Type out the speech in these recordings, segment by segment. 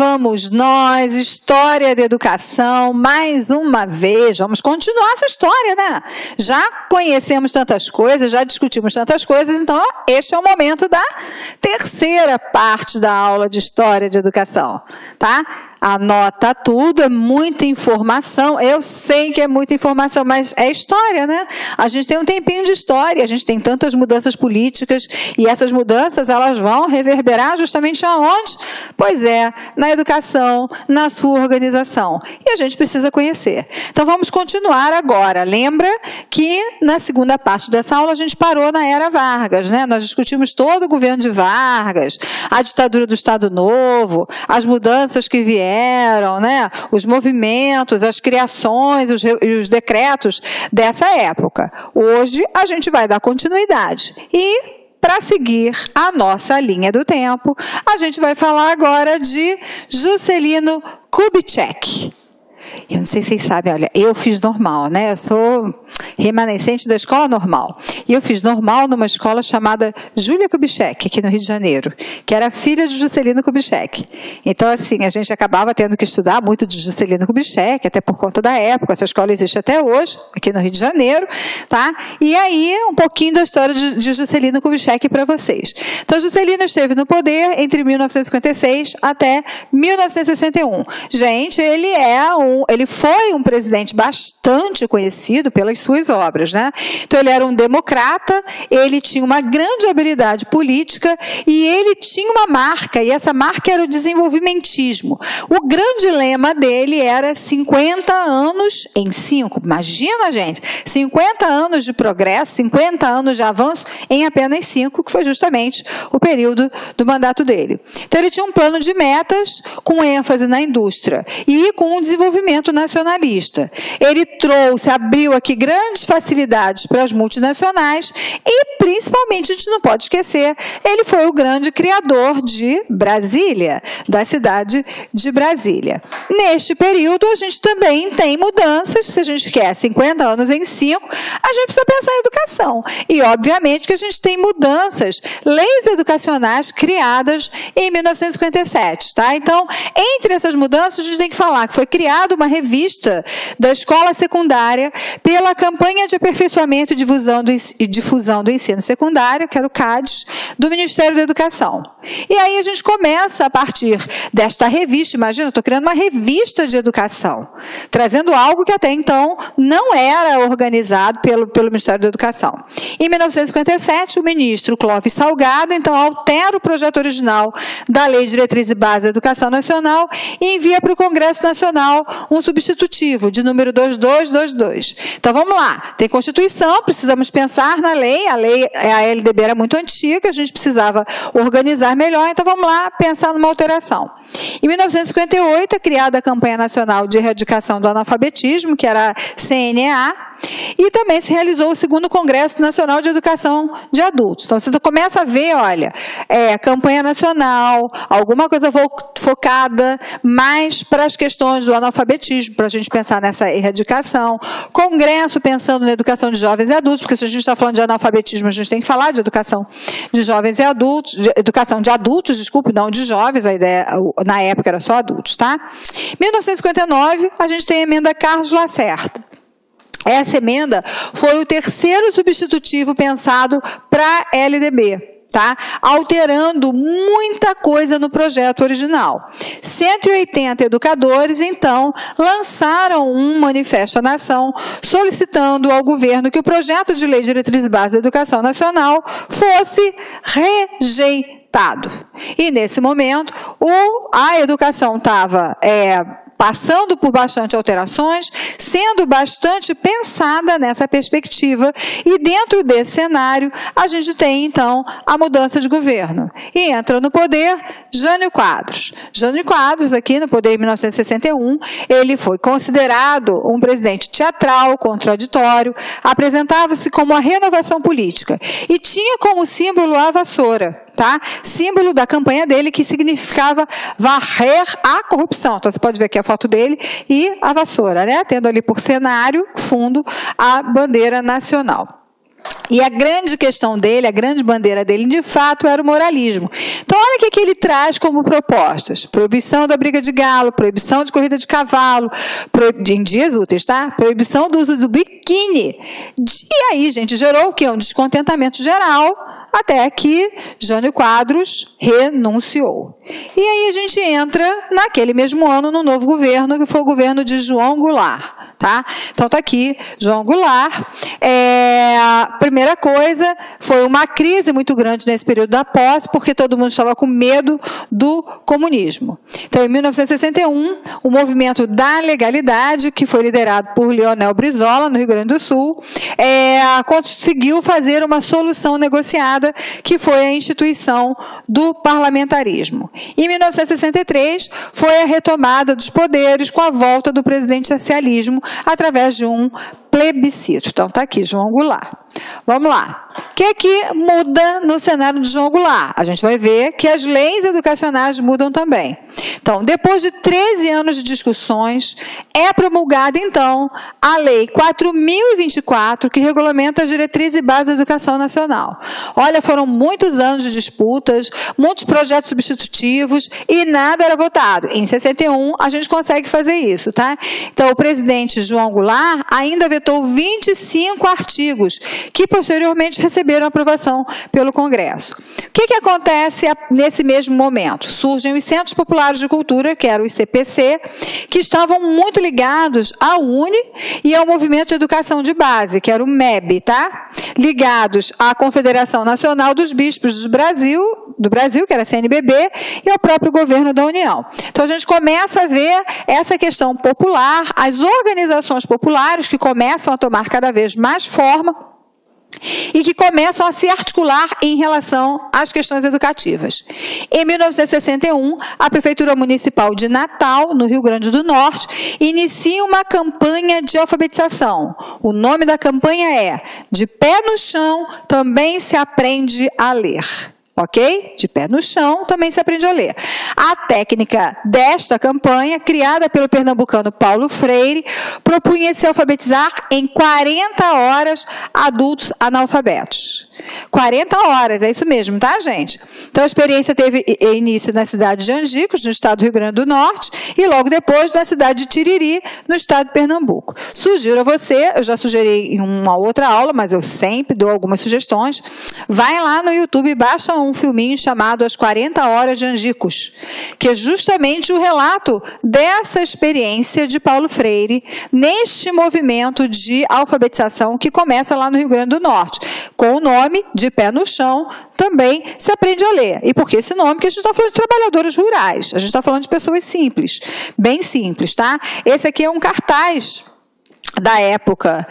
vamos nós, história da educação, mais uma vez, vamos continuar essa história, né? Já conhecemos tantas coisas, já discutimos tantas coisas, então este é o momento da terceira parte da aula de história de educação, tá? Anota tudo, é muita informação, eu sei que é muita informação, mas é história, né? A gente tem um tempinho de história, a gente tem tantas mudanças políticas e essas mudanças, elas vão reverberar justamente aonde? Pois é, na educação, na sua organização. E a gente precisa conhecer. Então vamos continuar agora. Lembra que na segunda parte dessa aula a gente parou na era Vargas, né? Nós discutimos todo o governo de Vargas, a ditadura do Estado Novo, as mudanças que vieram, né, os movimentos, as criações, os decretos dessa época. Hoje a gente vai dar continuidade e, para seguir a nossa linha do tempo, a gente vai falar agora de Juscelino Kubitschek. Eu não sei se vocês sabem, olha, eu fiz normal, né? Eu sou remanescente da escola normal. E eu fiz normal numa escola chamada Júlia Kubitschek, aqui no Rio de Janeiro, que era filha de Juscelino Kubitschek. Então, assim, a gente acabava tendo que estudar muito de Juscelino Kubitschek, até por conta da época. Essa escola existe até hoje, aqui no Rio de Janeiro, tá? E aí, um pouquinho da história de Juscelino Kubitschek para vocês. Então, Juscelino esteve no poder entre 1956 até 1961. Gente, ele foi um presidente bastante conhecido pelas suas obras, né? Então, ele era um democrata, ele tinha uma grande habilidade política e ele tinha uma marca, e essa marca era o desenvolvimentismo. O grande lema dele era 50 anos em 5. Imagina, gente, 50 anos de progresso, 50 anos de avanço em apenas 5, que foi justamente o período do mandato dele. Então, ele tinha um plano de metas com ênfase na indústria e com um desenvolvimento nacionalista. Ele abriu aqui grandes facilidades para as multinacionais e, principalmente, a gente não pode esquecer, ele foi o grande criador de Brasília, da cidade de Brasília. Neste período, a gente também tem mudanças, se a gente quer 50 anos em 5, a gente precisa pensar em educação. E, obviamente, que a gente tem mudanças, leis educacionais criadas em 1957, tá? Então, entre essas mudanças, a gente tem que falar que foi criada uma revista da escola secundária pela Campanha de Aperfeiçoamento e Difusão do Ensino Secundário, que era o CADES, do Ministério da Educação. E aí a gente começa, a partir desta revista, imagina, eu estou criando uma revista de educação, trazendo algo que até então não era organizado pelo Ministério da Educação. Em 1957, o ministro Clóvis Salgado, então, altera o projeto original da Lei de Diretriz e Base da Educação Nacional e envia para o Congresso Nacional um substitutivo de número 2222. Então, vamos lá. Tem Constituição, precisamos pensar na lei. A LDB era muito antiga, a gente precisava organizar melhor, então vamos lá pensar numa alteração. Em 1958, é criada a Campanha Nacional de Erradicação do Analfabetismo, que era a CNA, e também se realizou o 2º Congresso Nacional de Educação de Adultos. Então, você começa a ver, olha, campanha nacional, alguma coisa focada mais para as questões do analfabetismo, para a gente pensar nessa erradicação. Congresso pensando na educação de jovens e adultos, porque se a gente está falando de analfabetismo, a gente tem que falar de educação de jovens e adultos, educação de adultos, desculpe, não de jovens, a ideia, na época era só adultos, tá? Em 1959, a gente tem a emenda Carlos Lacerda. Essa emenda foi o 3º substitutivo pensado para a LDB, tá? Alterando muita coisa no projeto original. 180 educadores, então, lançaram um manifesto à nação solicitando ao governo que o projeto de Lei de Diretriz e Base da Educação Nacional fosse rejeitado. E, nesse momento, a educação estava passando por bastante alterações, sendo bastante pensada nessa perspectiva, e dentro desse cenário, a gente tem, então, a mudança de governo. E entra no poder Jânio Quadros. Jânio Quadros, aqui no poder em 1961, ele foi considerado um presidente teatral, contraditório, apresentava-se como uma renovação política, e tinha como símbolo a vassoura, tá? Símbolo da campanha dele, que significava varrer a corrupção. Então, você pode ver aqui a foto dele e a vassoura, né? Tendo ali por cenário, fundo, a bandeira nacional. E a grande questão dele, a grande bandeira dele, de fato, era o moralismo. Então, olha o que ele traz como propostas. Proibição da briga de galo, proibição de corrida de cavalo, em dias úteis, tá? Proibição do uso do biquíni. E aí, gente, gerou o quê? Um descontentamento geral, até que Jânio Quadros renunciou. E aí a gente entra, naquele mesmo ano, no novo governo, que foi o governo de João Goulart. Tá? Então está aqui, João Goulart. A primeira coisa, foi uma crise muito grande nesse período da posse, porque todo mundo estava com medo do comunismo. Então, em 1961, o movimento da legalidade, que foi liderado por Leonel Brizola, no Rio Grande do Sul, conseguiu fazer uma solução negociada, que foi a instituição do parlamentarismo. Em 1963, foi a retomada dos poderes com a volta do presidencialismo através de um plebiscito. Então, está aqui, João Goulart. Vamos lá. O que muda no cenário de João Goulart? A gente vai ver que as leis educacionais mudam também. Então, depois de 13 anos de discussões, é promulgada, então, a Lei 4.024, que regulamenta as diretrizes e bases da educação nacional. Olha, foram muitos anos de disputas, muitos projetos substitutivos e nada era votado. Em 61, a gente consegue fazer isso, tá? Então, o presidente João Goulart ainda vetou 25 artigos que posteriormente receberam aprovação pelo Congresso. O que acontece nesse mesmo momento? Surgem os Centros Populares de Cultura, que eram os CPC, que estavam muito ligados à UNE e ao Movimento de Educação de Base, que era o MEB, tá? Ligados à Confederação Nacional dos Bispos do Brasil, que era a CNBB, e ao próprio governo da União. Então, a gente começa a ver essa questão popular, as organizações populares que começam a tomar cada vez mais forma e que começam a se articular em relação às questões educativas. Em 1961, a Prefeitura Municipal de Natal, no Rio Grande do Norte, inicia uma campanha de alfabetização. O nome da campanha é De Pé no Chão, também se aprende a ler. Ok? De pé no chão, também se aprende a ler. A técnica desta campanha, criada pelo pernambucano Paulo Freire, propunha se alfabetizar em 40 horas adultos analfabetos. 40 horas, é isso mesmo, tá, gente? Então, a experiência teve início na cidade de Angicos, no estado do Rio Grande do Norte, e logo depois na cidade de Tiriri, no estado de Pernambuco. Sugiro a você, eu já sugeri em uma outra aula, mas eu sempre dou algumas sugestões, vai lá no YouTube e baixa um filminho chamado As 40 Horas de Angicos, que é justamente o relato dessa experiência de Paulo Freire neste movimento de alfabetização que começa lá no Rio Grande do Norte, com o nome De Pé no Chão, também se aprende a ler. E por que esse nome? Porque a gente está falando de trabalhadores rurais, a gente está falando de pessoas simples, bem simples, tá? Esse aqui é um cartaz da época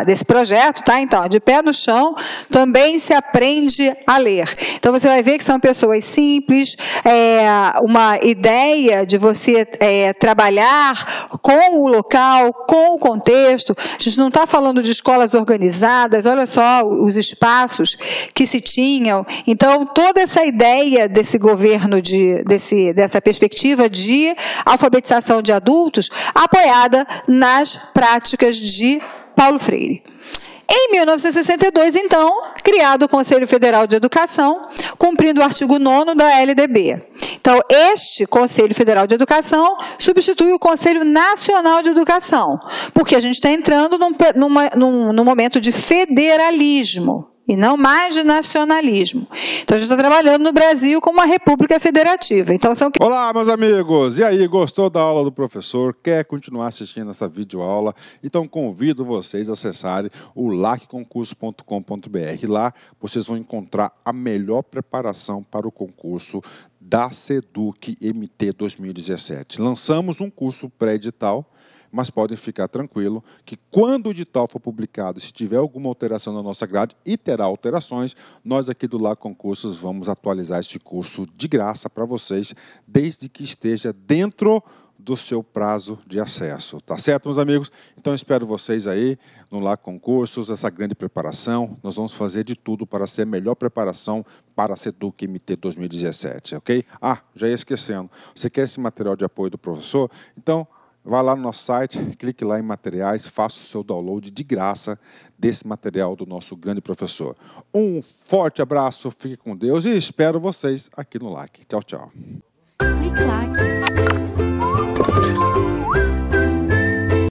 desse projeto, tá? Então, De Pé no Chão, também se aprende a ler. Então, você vai ver que são pessoas simples, uma ideia de você trabalhar com o local, com o contexto. A gente não está falando de escolas organizadas, olha só os espaços que se tinham. Então, toda essa ideia desse governo, dessa perspectiva de alfabetização de adultos, apoiada nas práticas de Paulo Freire. Em 1962, então, criado o Conselho Federal de Educação, cumprindo o artigo 9º da LDB. Então, este Conselho Federal de Educação substitui o Conselho Nacional de Educação, porque a gente está entrando num momento de federalismo, e não mais de nacionalismo. Então, a gente está trabalhando no Brasil como uma república federativa. Então, Olá, meus amigos! E aí, gostou da aula do professor? Quer continuar assistindo essa videoaula? Então, convido vocês a acessarem o lacconcurso.com.br. Lá, vocês vão encontrar a melhor preparação para o concurso da SEDUC MT 2017. Lançamos um curso pré-edital, mas podem ficar tranquilo que quando o edital for publicado, se tiver alguma alteração na nossa grade, e terá alterações, nós aqui do LAC Concursos vamos atualizar este curso de graça para vocês, desde que esteja dentro do seu prazo de acesso. Tá certo, meus amigos? Então, espero vocês aí no LAC Concursos, essa grande preparação. Nós vamos fazer de tudo para ser a melhor preparação para a SEDUC MT 2017, ok? Ah, já ia esquecendo. Você quer esse material de apoio do professor? Então, Vá lá no nosso site, clique lá em materiais, faça o seu download de graça desse material do nosso grande professor. Um forte abraço, fique com Deus e espero vocês aqui no LAC. Tchau, tchau. Clique LAC.